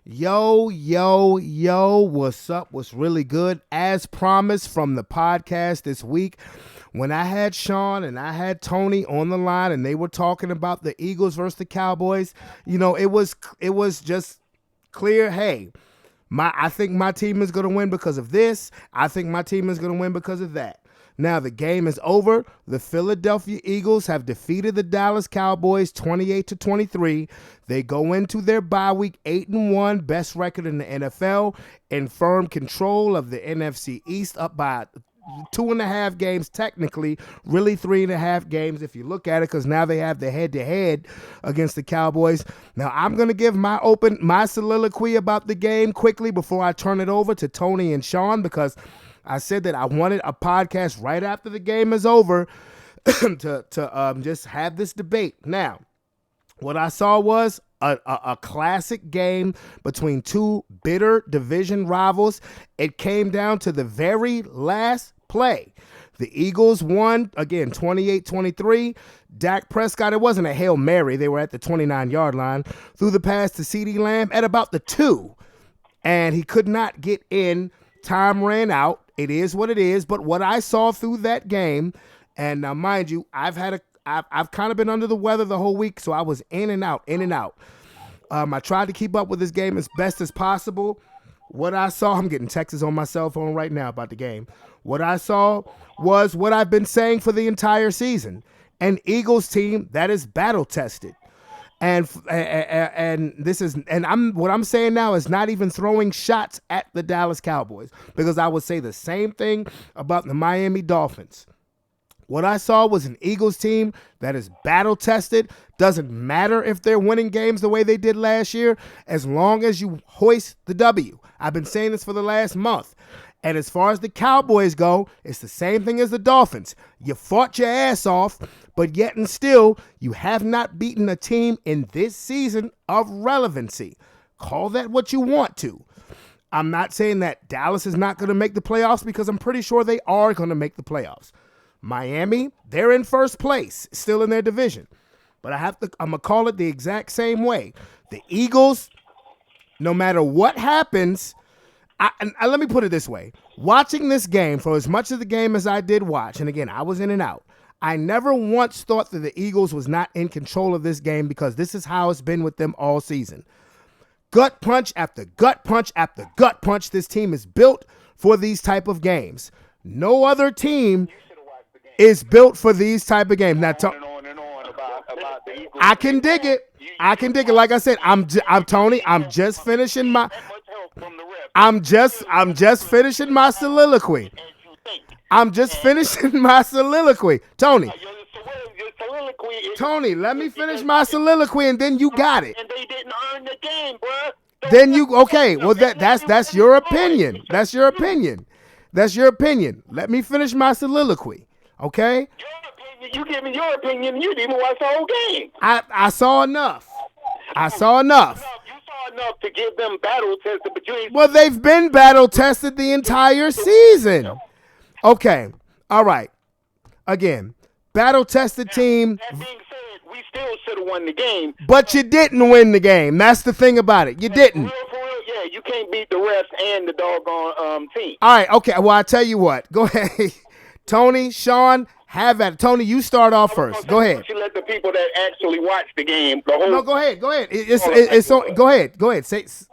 Yo, what's up? What's really good? As promised from the podcast this week, when I had Sean and I had Tony on the line and they were talking about the Eagles versus the Cowboys, it was just clear, hey, I think my team is going to win because of this. I think my team is going to win because of that. Now the game is over. The Philadelphia Eagles have defeated the Dallas Cowboys 28-23. They go into their bye week 8-1, best record in the NFL, in firm control of the NFC East, up by 2.5 games technically, really 3.5 games if you look at it, because now they have the head-to-head against the Cowboys. Now I'm going to give my soliloquy about the game quickly before I turn it over to Tony and Sean, because I said that I wanted a podcast right after the game is over to just have this debate. Now, what I saw was a classic game between two bitter division rivals. It came down to the very last play. The Eagles won, again, 28-23. Dak Prescott, it wasn't a Hail Mary. They were at the 29-yard line. Threw the pass to CeeDee Lamb at about the 2. And he could not get in. Time ran out. It is what it is. But what I saw through that game, and now mind you, I've kind of been under the weather the whole week, so I was in and out. I tried to keep up with this game as best as possible. What I saw, I'm getting texts on my cell phone right now about the game. What I saw was what I've been saying for the entire season. An Eagles team that is battle tested. And what I'm saying now is not even throwing shots at the Dallas Cowboys, because I would say the same thing about the Miami Dolphins. What I saw was an Eagles team that is battle tested. Doesn't matter if they're winning games the way they did last year, as long as you hoist the W. I've been saying this for the last month. And as far as the Cowboys go, it's the same thing as the Dolphins. You fought your ass off, but yet and still, you have not beaten a team in this season of relevancy. Call that what you want to. I'm not saying that Dallas is not going to make the playoffs, because I'm pretty sure they are going to make the playoffs. Miami, they're in first place, still in their division. But I'm going to call it the exact same way. The Eagles, no matter what happens, let me put it this way. Watching this game, for as much of the game as I did watch, and again, I was in and out, I never once thought that the Eagles was not in control of this game, because this is how it's been with them all season. Gut punch after gut punch after gut punch. This team is built for these type of games. No other team is built for these type of games. Now, I can dig it. Like I said, I'm Tony. I'm just finishing my soliloquy. Tony, let me finish my soliloquy, and then you got it. And they didn't earn the game, bro. Then you okay? Well, that's your opinion. That's your opinion. Let me finish my soliloquy. Okay? Your opinion, you give me your opinion, you didn't even watch the whole game. I saw enough. You saw enough to give them battle tested, but you ain't. Well, they've been battle tested the entire season. Okay. All right. Again, battle tested team. That being said, we still should have won the game. But you didn't win the game. That's the thing about it. You didn't. For real, yeah, you can't beat the refs and the doggone team. All right. Okay. Well, I tell you what. Go ahead. Tony, Sean, have at it. Tony, you start off first. Go ahead. You let the people that actually watch the game, the whole. No, go ahead. It's on. Go ahead. Go ahead. It's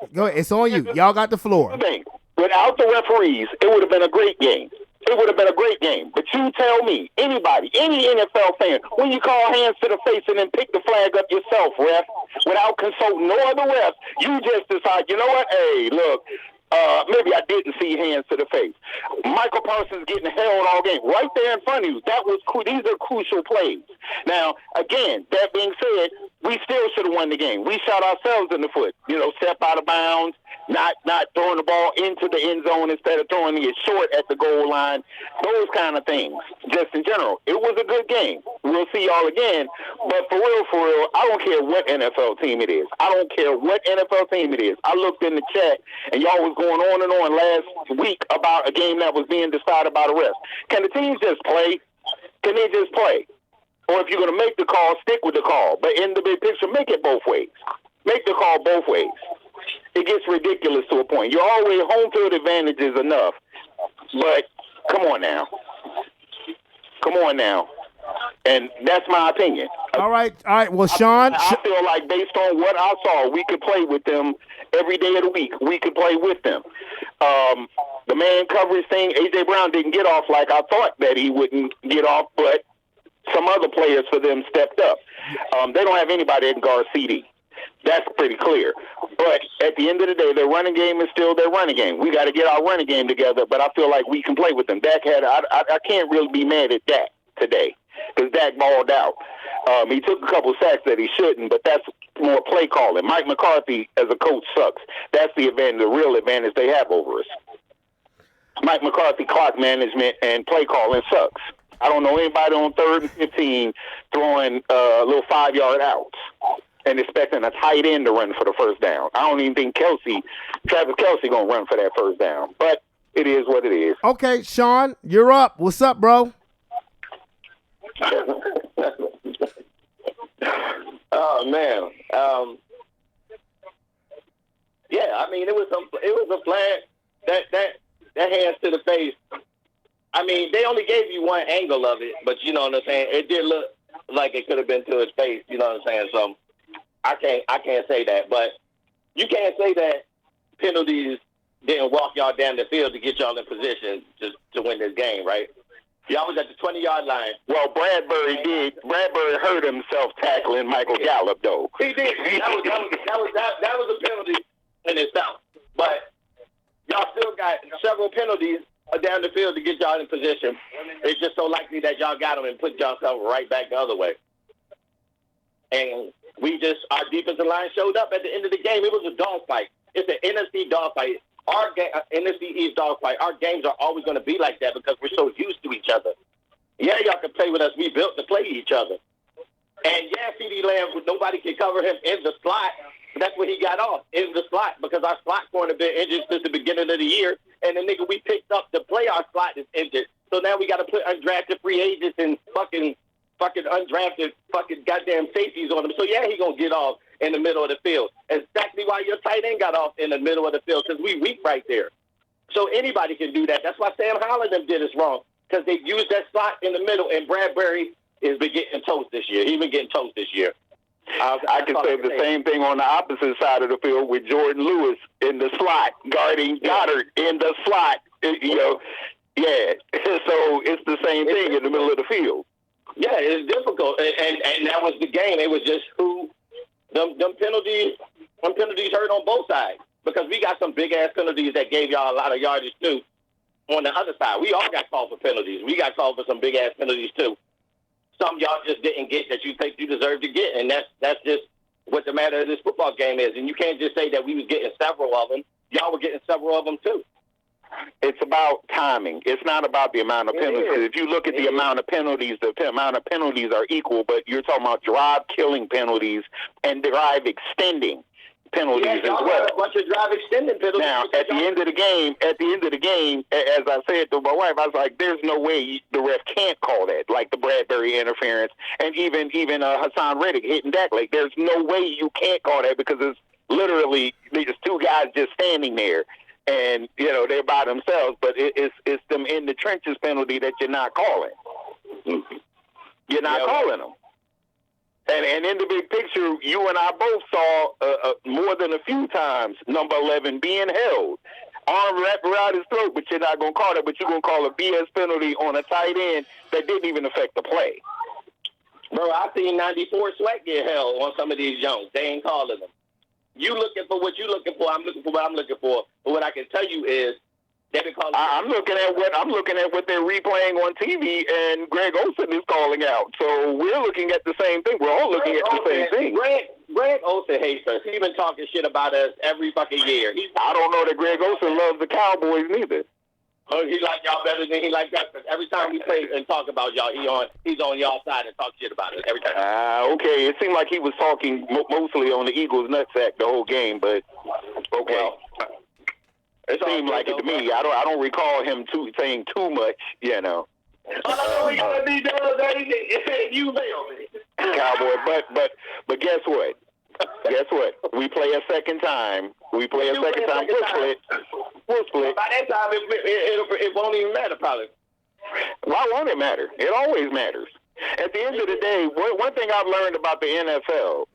on you. Y'all got the floor. Without the referees, it would have been a great game. But you tell me, anybody, any NFL fan, when you call hands to the face and then pick the flag up yourself, ref, without consulting no other refs, you just decide, you know what? Hey, look. Maybe I didn't see hands to the face. Michael Parsons getting held all game right there in front of you. That was cool. These are crucial plays. Now, again, that being said, we still should have won the game. We shot ourselves in the foot. Step out of bounds, not throwing the ball into the end zone instead of throwing it short at the goal line. Those kind of things. Just in general, it was a good game. We'll see y'all again. But for real, I don't care what NFL team it is. I looked in the chat, and y'all was going on and on last week about a game that was being decided by the refs. Can the teams just play? Can they just play? Or if you're going to make the call, stick with the call. But in the big picture, make it both ways. Make the call both ways. It gets ridiculous to a point. You're always home field advantage is enough, but come on now. Come on now. And that's my opinion. All right. Well, Sean. I feel like based on what I saw, we could play with them every day of the week. We could play with them. The man coverage thing, A.J. Brown didn't get off like I thought that he wouldn't get off, but some other players for them stepped up. They don't have anybody that can guard CD. That's pretty clear. But at the end of the day, their running game is still their running game. We got to get our running game together, but I feel like we can play with them. I can't really be mad at Dak today because Dak balled out. He took a couple sacks that he shouldn't, but that's more play calling. Mike McCarthy as a coach sucks. That's the real advantage they have over us. Mike McCarthy clock management and play calling sucks. I don't know anybody on 3rd and 15 throwing little 5-yard outs and expecting a tight end to run for the first down. I don't even think Travis Kelce going to run for that first down. But it is what it is. Okay, Sean, you're up. What's up, bro? Oh man, yeah. I mean, it was a flag that hands to the face. I mean, they only gave you one angle of it, but you know what I'm saying. It did look like it could have been to his face. You know what I'm saying. So I can't say that, but you can't say that penalties didn't walk y'all down the field to get y'all in position to win this game, right? Y'all was at the 20-yard line. Well, Bradbury did. Bradbury hurt himself tackling Michael Gallup, though. He did. That was a penalty in itself. But y'all still got several penalties down the field to get y'all in position. It's just so likely that y'all got them and put yourself right back the other way. And our defensive line showed up at the end of the game. It was a dogfight. It's an NFC dogfight. Our NFC East dogfight. Our games are always going to be like that because we're so used to each other. Yeah, y'all can play with us. We built to play each other. And yeah, CeeDee Lamb, nobody can cover him in the slot. That's what he got off, in the slot, because our slot corner been injured since the beginning of the year. And the nigga we picked up to play our slot is injured. So now we got to put undrafted free agents and fucking undrafted fucking goddamn safeties on him. So yeah, he going to get off in the middle of the field. Exactly why your tight end got off in the middle of the field, because we weak right there. So anybody can do that. That's why Sam Howell them did us wrong, because they used that slot in the middle, and Bradbury has been getting toast this year. He's been getting toast this year. I can say the same thing on the opposite side of the field with Jordan Lewis in the slot, guarding Goddard in the slot. You know, yeah. So it's the same thing in the middle of the field. Yeah, it's difficult, and that was the game. It was just them penalties hurt on both sides, because we got some big ass penalties that gave y'all a lot of yardage too. On the other side, we all got called for penalties. We got called for some big ass penalties too. Some y'all just didn't get that you think you deserve to get, and that's just what the matter of this football game is. And you can't just say that we was getting several of them. Y'all were getting several of them too. It's about timing. It's not about the amount of penalties. If you look at the amount of penalties, the amount of penalties are equal, but you're talking about drive-killing penalties and drive-extending penalties as well. A bunch of drive-extending penalties. Now, at the end of the game, as I said to my wife, I was like, "There's no way the ref can't call that, like the Bradbury interference, and even Hassan Reddick hitting Dak. Like, there's no way you can't call that, because it's literally there's two guys just standing there." And, you know, they're by themselves, but it's them in the trenches penalty that you're not calling. You're not calling them. And in the big picture, you and I both saw more than a few times number 11 being held. Arm wrapped around his throat, but you're not going to call it. But you're going to call a BS penalty on a tight end that didn't even affect the play. Bro, I seen 94 Sweat get held on some of these Jones. They ain't calling them. You looking for what you looking for. I'm looking for what I'm looking for. But what I can tell you is they've been calling. I'm looking at what they're replaying on TV, and Greg Olsen is calling out. So we're looking at the same thing. We're all looking at the same thing. Greg Olsen hates us. He's been talking shit about us every fucking year. I don't know that Greg Olsen loves the Cowboys neither. He like y'all better than he like us. Every time we play and talk about y'all, he's on y'all side and talk shit about us every time. Okay. It seemed like he was talking mostly on the Eagles' nutsack the whole game, but okay. Well, it seemed like it to me. I don't recall him saying too much, you know. Oh, we gotta be done, baby. You failed me. Cowboy, but guess what? We play a second time We play a second time. We'll split. We'll split. By that time, it won't even matter, probably. Why won't it matter? It always matters. At the end of the day, one thing I've learned about the NFL,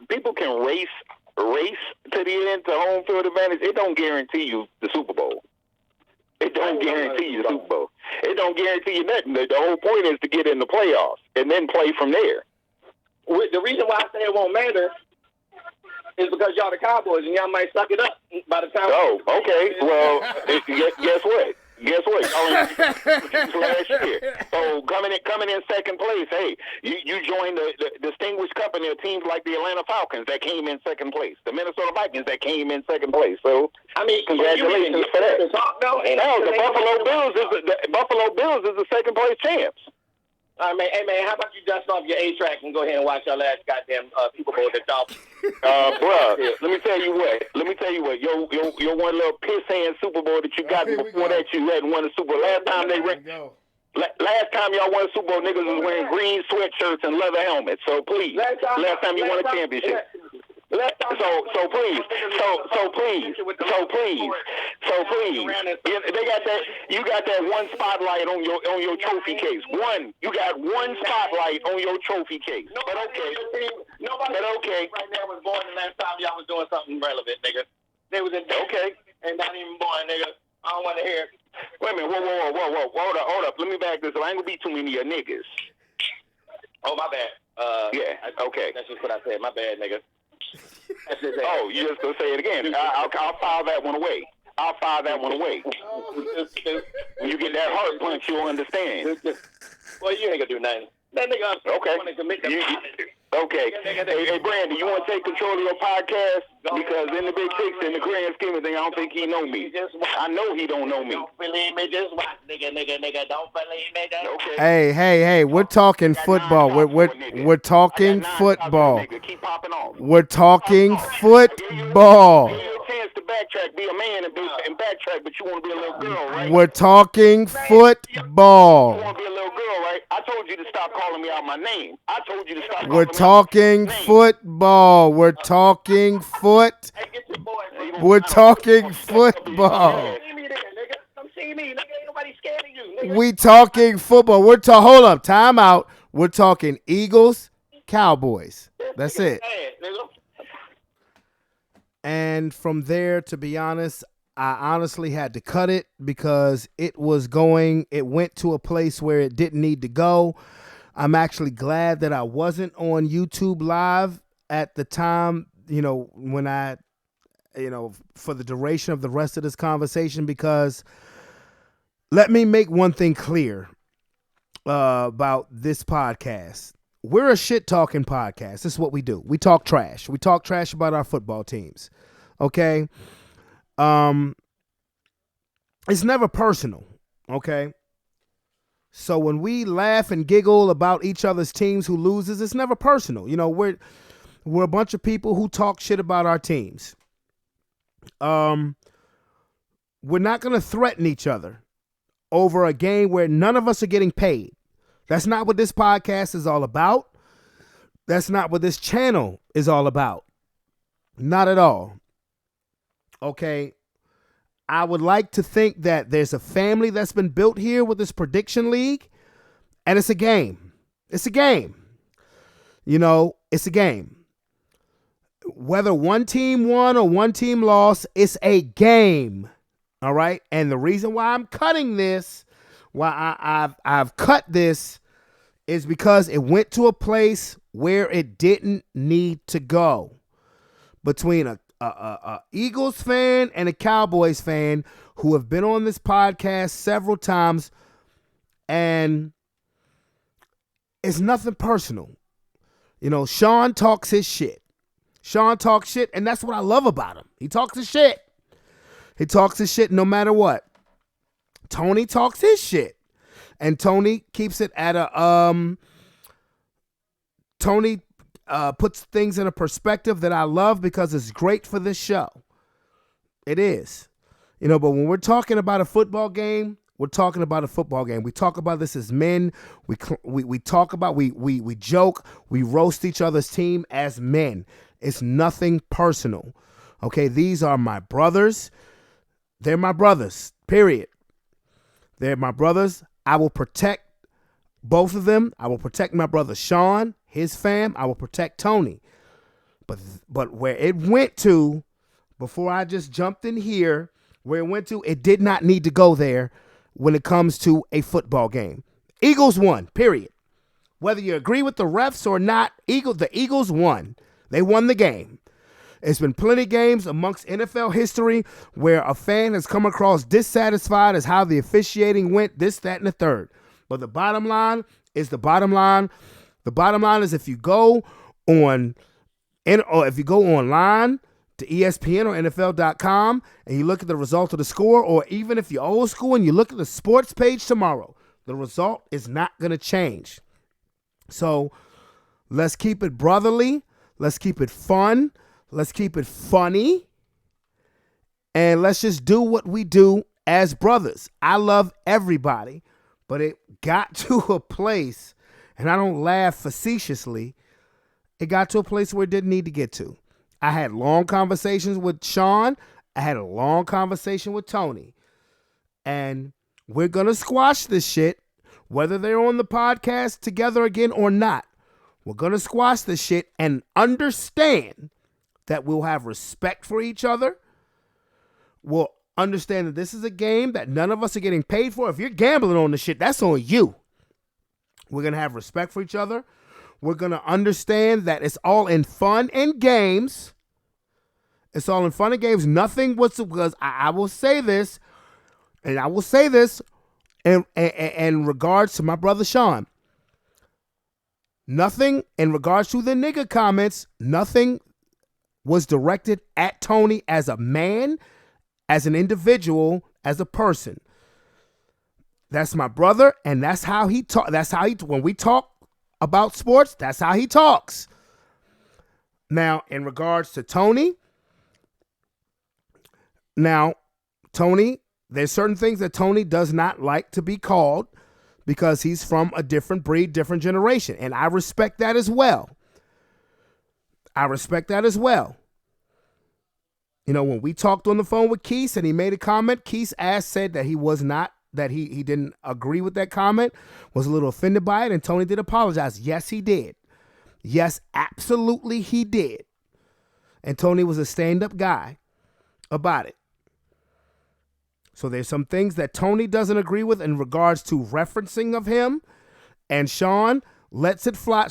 people can race to the end to home field advantage. It don't guarantee you the Super Bowl. It don't guarantee you the Super Bowl. It don't guarantee you nothing. The whole point is to get in the playoffs and then play from there. The reason why I say it won't matter is because y'all the Cowboys and y'all might suck it up by the time. Oh, okay. Well, guess what? Guess what? Last year. So coming in second place. Hey, you joined the distinguished company of teams like the Atlanta Falcons that came in second place, the Minnesota Vikings that came in second place. So I mean, congratulations for that. The Buffalo Bills is the second place champs. All right, man. Hey, man, how about you dust off your A-track and go ahead and watch your last goddamn Super Bowl that y'all... Bruh, let me tell you what. Your one little piss hand Super Bowl that you got before that you hadn't won a Super Bowl. Last time y'all won a Super Bowl, niggas was wearing green sweatshirts and leather helmets. So please, last time you won a championship. So please, they got that. You got that one spotlight on your trophy case. You got one spotlight on your trophy case. Nobody right now was born the last time y'all was doing something relevant, nigga. They was in and not even born, nigga. I don't want to hear it. Wait a minute, whoa, hold up. Let me back this up. I ain't gonna be too many of niggas. Oh, my bad. Okay. That's just what I said. My bad, nigga. Oh, you just gonna say it again? I'll file that one away. When you get that heart punch, you'll understand. Well, you ain't gonna do nothing. That nigga wanted to make the Okay. Hey, Brandon, you want to take control of your podcast? Because in the big picture, in the grand scheme of things, I don't think he know me. I know he don't know me. Don't believe me, just watch, nigga. Don't believe me, just... Okay. Hey, we're talking football. We're talking football. Keep popping off. We're talking football. Give you a chance to backtrack, be a man and backtrack, but you want to be a little girl, right? We're talking football. You want to be a little girl, right? I told you to stop calling me out my name. I told you to stop. We're talking football. We're talking We're talking football. We talking football. Hold up. Time out. We're talking Eagles, Cowboys. That's it. And from there, to be honest, I honestly had to cut it because it went to a place where it didn't need to go. I'm actually glad that I wasn't on YouTube Live at the time, when for the duration of the rest of this conversation, because let me make one thing clear about this podcast. We're a shit-talking podcast. This is what we do. We talk trash. We talk trash about our football teams, okay? It's never personal, okay? So when we laugh and giggle about each other's teams who loses, it's never personal. We're a bunch of people who talk shit about our teams. We're not going to threaten each other over a game where none of us are getting paid. That's not what this podcast is all about. That's not what this channel is all about. Not at all. Okay. I would like to think that there's a family that's been built here with this prediction league, and it's a game. It's a game. It's a game. Whether one team won or one team lost, it's a game. All right. And the reason why I'm cutting this, why I've cut this, is because it went to a place where it didn't need to go. Between a Eagles fan and a Cowboys fan who have been on this podcast several times, and it's nothing personal. Sean talks his shit. Sean talks shit, and that's what I love about him. He talks his shit. He talks his shit no matter what. Tony talks his shit, and Tony keeps it at a Tony puts things in a perspective that I love because it's great for this show. It is. But when we're talking about a football game, we're talking about a football game. We talk about this as men. We talk about, we joke, we roast each other's team as men. It's nothing personal. Okay, these are my brothers. They're my brothers, period. They're my brothers. I will protect both of them. I will protect my brother Sean, his fam. I will protect Tony. But where it went to, before I just jumped in here, where it went to, it did not need to go there when it comes to a football game. Eagles won, period. Whether you agree with the refs or not, the Eagles won. They won the game. It's been plenty of games amongst NFL history where a fan has come across dissatisfied as how the officiating went, this, that, and the third. But the bottom line is the bottom line. The bottom line is if you go online to ESPN or NFL.com and you look at the result of the score, or even if you're old school and you look at the sports page tomorrow, the result is not going to change. So let's keep it brotherly. Let's keep it fun. Let's keep it funny. And let's just do what we do as brothers. I love everybody, but it got to a place, and I don't laugh facetiously, it got to a place where it didn't need to get to. I had long conversations with Sean. I had a long conversation with Tony. And we're going to squash this shit, whether they're on the podcast together again or not. We're going to squash this shit and understand that we'll have respect for each other. We'll understand that this is a game that none of us are getting paid for. If you're gambling on the shit, that's on you. We're going to have respect for each other. We're going to understand that it's all in fun and games. It's all in fun and games. Nothing was, because I will say this, and I will say this in regards to my brother Sean. Nothing in regards to the nigga comments, nothing was directed at Tony as a man, as an individual, as a person. That's my brother, and that's how he talk. That's how he, when we talk about sports, that's how he talks. Now, in regards to Tony, there's certain things that Tony does not like to be called because he's from a different breed, different generation, and I respect that as well. You know, when we talked on the phone with Keith and he made a comment, Keith said that he was not, that he didn't agree with that comment, was a little offended by it, and Tony did apologize. Yes, he did. Yes, absolutely he did. And Tony was a stand-up guy about it. So there's some things that Tony doesn't agree with in regards to referencing of him, and Sean lets it fly.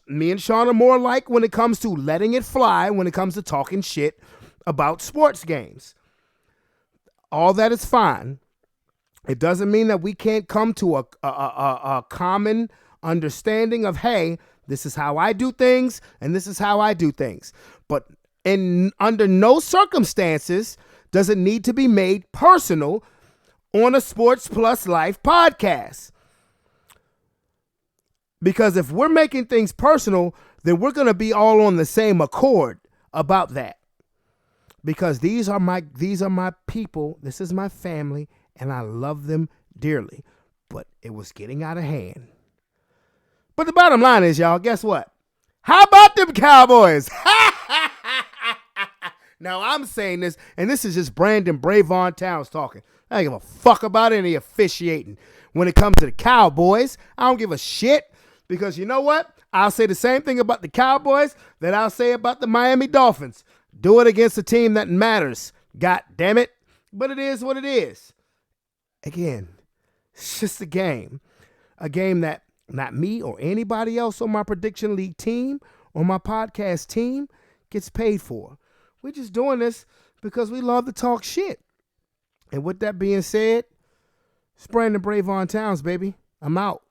Me and Sean are more alike when it comes to letting it fly, when it comes to talking shit about sports games. All that is fine. It doesn't mean that we can't come to a common understanding of, hey, this is how I do things, and this is how I do things. But under no circumstances does it need to be made personal on a Sports Plus Life podcast. Because if we're making things personal, then we're going to be all on the same accord about that. Because these are my people, this is my family, and I love them dearly. But it was getting out of hand. But the bottom line is, y'all, guess what? How about them Cowboys? Now, I'm saying this, and this is just Brandon Bravon Towns talking. I don't give a fuck about any officiating. When it comes to the Cowboys, I don't give a shit, because you know what? I'll say the same thing about the Cowboys that I'll say about the Miami Dolphins. Do it against a team that matters. God damn it. But it is what it is. Again, it's just a game. A game that not me or anybody else on my Prediction League team or my podcast team gets paid for. We're just doing this because we love to talk shit. And with that being said, it's Brandon Bravon Towns, baby. I'm out.